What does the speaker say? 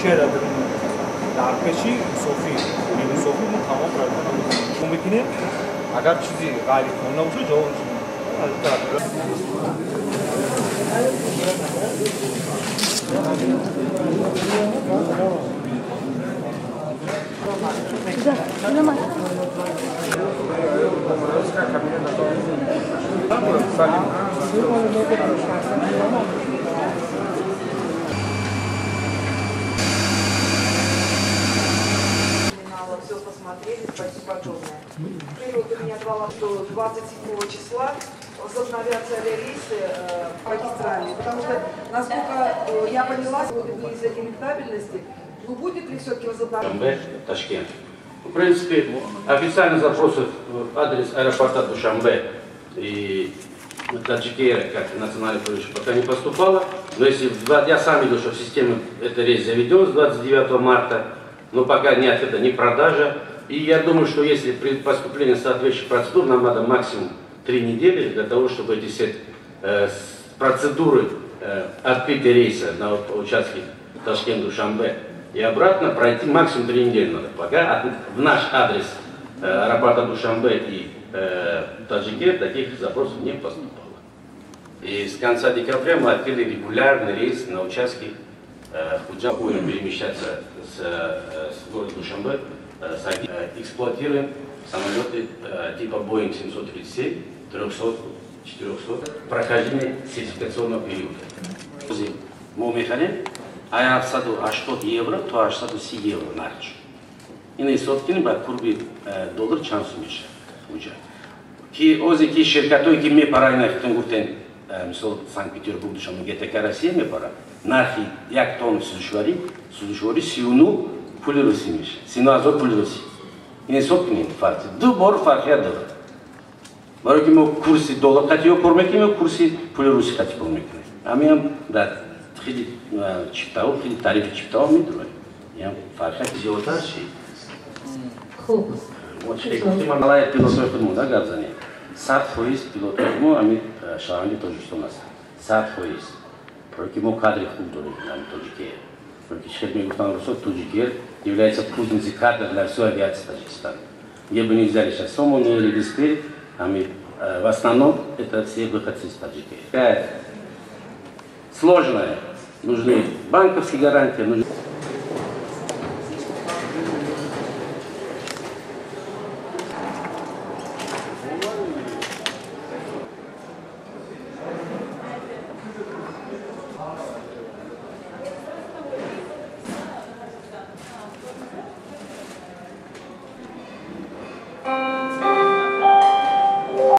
შეერადებ დარფეში სოფი ну tamam bırakalım. Mümkün agar çizi gayri onunla uçu çoğun Все посмотрели, спасибо огромное. Теперь вот у меня 27 числа возобновятся рейсы магистральные, потому что, насколько я поняла, из-за директабельности, ну будет ли все-таки возобновление? Ташкент. В принципе, официальных запросов в адрес аэропорта Душанбе и Таджикера, как национальный правительство, пока не поступало. Но если я сам видел, что в системе этот рейс заведен с 29 марта, но пока не открыта ни продажа. И я думаю, что если при поступлении соответствующих процедур, нам надо максимум 3 недели для того, чтобы эти все процедуры открытия рейса на участке Ташкент-Душанбе и обратно пройти максимум 3 недели надо. Пока в наш адрес аэропорта Душанбе и Таджикер таких запросов не поступало. И с конца декабря мы открыли регулярный рейс на участке Худжа. Будем перемещаться с города Душанбе, эксплуатируем самолеты типа Boeing 737, 300, 400, прохождение сертификационного периода. Момехане, а 880 евро, то 810 евро нарчу. И на соткин ба курби доллар чансумиша уджа. Ки ози ки ширкатой ки ме парай нахтен гуфтен мисол Санкт-Петербург Душанбе ГТК Россия ме пара. Нархи як тонн сузушвари сиуну пули руси миша. Синазо пули руси. И не соткин фарти. Ду бор фархия доллар. Баро ки мо курси доллар катио кормекиме, курси пули руси кати кормекиме. Амиам да хиди чиптау, хиди тарифи чиптау мидурай. Я фархия пизиотарши. Вот что я малая пилотов ему, да, газани. Сад фоис пилотов ему, а мы шаранги тоже что у нас. Сад фоис. Проки мо кадры художник, нам Таджикер. Проки шерми гуфтан русот Таджикер является путницей кадра для всей авиации Таджикистана. Где бы ни взяли сейчас сумму, не регистрировали, а мы в основном это все выходцы из Таджикера. Сложная. Нужны банковские гарантии, нужны